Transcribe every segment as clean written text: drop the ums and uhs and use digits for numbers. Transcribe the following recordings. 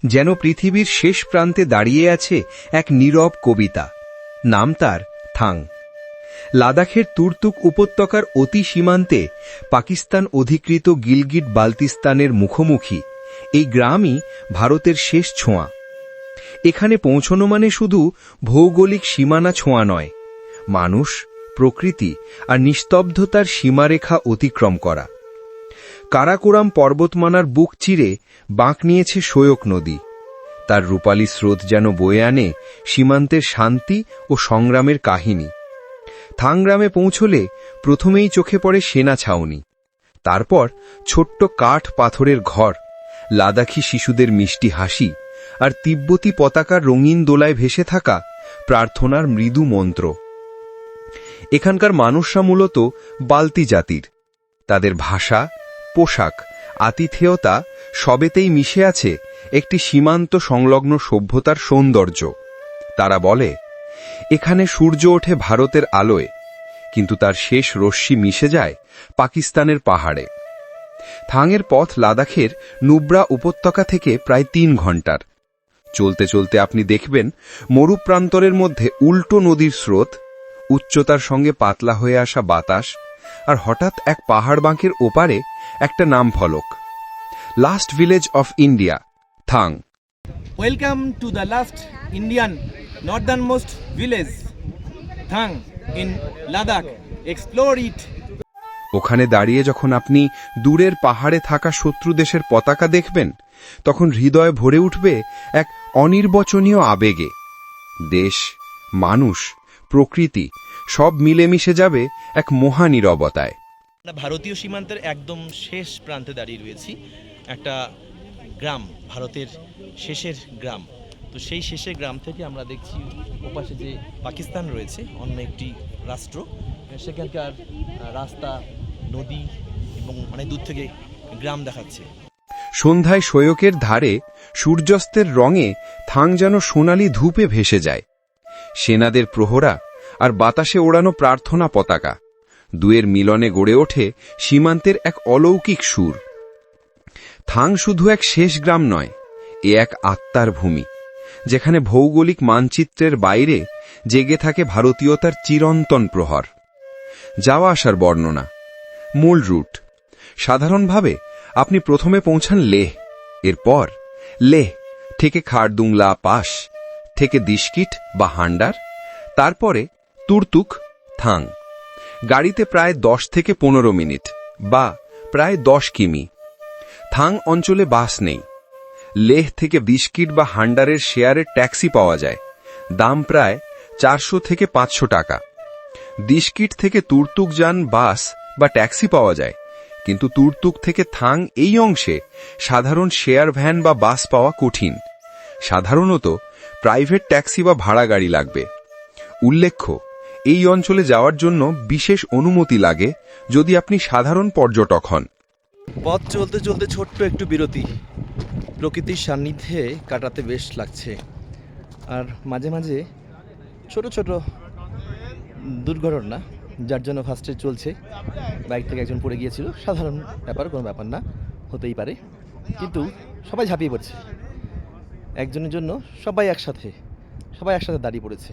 যেন পৃথিবীর শেষ প্রান্তে দাঁড়িয়ে আছে এক নীরব কবিতা। নাম তার থাং। লাদাখের তুর্তুক উপত্যকার অতি সীমান্তে পাকিস্তান অধিকৃত গিলগিট বালতিস্তানের মুখোমুখি এই গ্রামই ভারতের শেষ ছোঁয়া। এখানে পৌঁছনো মানে শুধু ভৌগোলিক সীমানা ছোঁয়া নয়, মানুষ, প্রকৃতি আর নিস্তব্ধতার সীমারেখা অতিক্রম করা। কারাকোরাম পর্বতমালার বুক চিরে বাঁক নিয়েছে শোয়ক নদী। তার রূপালী স্রোত যেন বয়ে আনে সীমান্তের শান্তি ও সংগ্রামের কাহিনী। থাং গ্রামে পৌঁছলে প্রথমেই চোখে পড়ে সেনা ছাউনি, তারপর ছোট্ট কাঠ পাথরের ঘর, লাদাখি শিশুদের মিষ্টি হাসি আর তিব্বতী পতাকার রঙিন দোলায় ভেসে থাকা প্রার্থনার মৃদু মন্ত্র। এখানকার মানুষরা মূলত বালতি জাতির। তাদের ভাষা, পোশাক, আতিথেয়তা সবেতেই মিশে আছে একটি সীমান্ত সংলগ্ন সভ্যতার সৌন্দর্য। তারা বলে, এখানে সূর্য ওঠে ভারতের আলোয়, কিন্তু তার শেষ রশ্মি মিশে যায় পাকিস্তানের পাহাড়ে। থাংয়ের পথ লাদাখের নুব্রা উপত্যকা থেকে প্রায় 3 ঘণ্টার। চলতে চলতে আপনি দেখবেন মরুপ্রান্তরের মধ্যে উল্টো নদীর স্রোত, উচ্চতার সঙ্গে পাতলা হয়ে আসা বাতাস, আর হঠাৎ এক পাহাড় বাঁকের ওপারে একটা নাম ফলক, last village of India, Thang. Welcome to the last Indian northernmost village, Thang in Ladakh, explore it. ওখানে দাঁড়িয়ে যখন আপনি দূরের পাহাড়ে থাকা শত্রু দেশের পতাকা দেখবেন, তখন হৃদয় ভরে উঠবে এক অনির্বচনীয় আবেগে। দেশ, মানুষ, প্রকৃতি সব মিলেমিশে যাবে এক মহানীরবতায়। ভারতীয় সীমান্তের একদম শেষ প্রান্তে দাঁড়িয়ে রয়েছি, একটা গ্রাম, ভারতের শেষের গ্রাম। তো সেই শেষের গ্রাম থেকে আমরা দেখছি ওপাশে যে পাকিস্তান রয়েছে, অন্য একটি রাষ্ট্র, সেখানকার রাস্তা, নদী এবং অনেক দূর থেকে গ্রাম দেখাচ্ছে। সন্ধ্যায় সৈয়কের ধারে সূর্যাস্তের রঙে থাং যেন সোনালি ধূপে ভেসে যায়। সেনাদের প্রহরা আর বাতাসে ওড়ানো প্রার্থনা পতাকা, দুয়ের মিলনে গড়ে ওঠে সীমান্তের এক অলৌকিক সুর। থাং শুধু এক শেষ গ্রাম নয়, এ এক আত্মার ভূমি, যেখানে ভৌগোলিক মানচিত্রের বাইরে জেগে থাকে ভারতীয়তার চিরন্তন প্রহর। যাওয়া আসার বর্ণনা। মূল রুট। সাধারণভাবে আপনি প্রথমে পৌঁছান লেহ, এরপর লেহ থেকে খারদুংলা পাস, থেকে দিশকিট বা হান্ডার, তারপরে তুর্তুক, থাং। গাড়িতে প্রায় 10 থেকে 15 মিনিট বা প্রায় 10 কিমি। থাং অঞ্চলে বাস নেই। লেহ থেকে দিশকিট বা হান্ডারের শেয়ারের ট্যাক্সি পাওয়া যায়, দাম প্রায় 400 থেকে 500 টাকা। দিশকিট থেকে তুর্তুক যান বাস বা ট্যাক্সি পাওয়া যায়, কিন্তু তুর্তুক থেকে থাং এই অংশে সাধারণ শেয়ার ভ্যান বা বাস পাওয়া কঠিন। সাধারণত প্রাইভেট ট্যাক্সি বা ভাড়া গাড়ি লাগবে। উল্লেখ্য, এই অঞ্চলে যাওয়ার জন্য বিশেষ অনুমতি লাগে যদি আপনি সাধারণ পর্যটক হন। পথ চলতে চলতে ছোট্ট একটু বিরতি, প্রকৃতির সান্নিধ্যে কাটাতে বেশ লাগছে। আর মাঝে মাঝে ছোট ছোট দুর্ঘটনা, যার জন্য ফার্স্টে চলছে, বাইক থেকে একজন পড়ে গিয়েছিল, সাধারণ ব্যাপার, কোনো ব্যাপার না, হতেই পারে, কিন্তু সবাই ঝাঁপিয়ে পড়ছে একজনের জন্য, সবাই একসাথে দাঁড়িয়ে পড়েছে।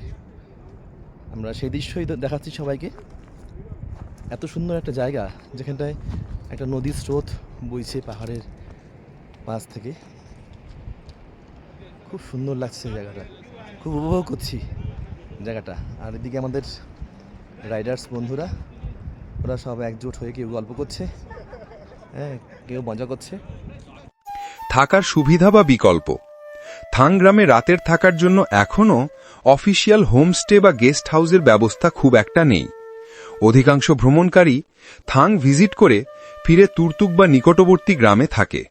আমরা সেই দৃশ্যই দেখাচ্ছি সবাইকে। এত সুন্দর একটা জায়গা, যেখানটায় একটা নদীর স্রোত বইছে পাহাড়ের পাশ থেকে। খুব সুন্দর লাগছে জায়গাটা, খুব উপভোগ করছি জায়গাটা। আর এদিকে আমাদের রাইডার্স বন্ধুরা, ওরা সব একজোট হয়ে কেউ গল্প করছে, হ্যাঁ, কেউ মজা করছে। থাকার সুবিধা বা বিকল্প। থাং গ্রামে রাতের থাকার জন্য এখনও অফিসিয়াল হোমস্টে বা গেস্ট হাউসের ব্যবস্থা খুব একটা নেই। অধিকাংশ ভ্রমণকারী থাং ভিজিট করে ফিরে তুর্তুক বা নিকটবর্তী গ্রামে থাকে।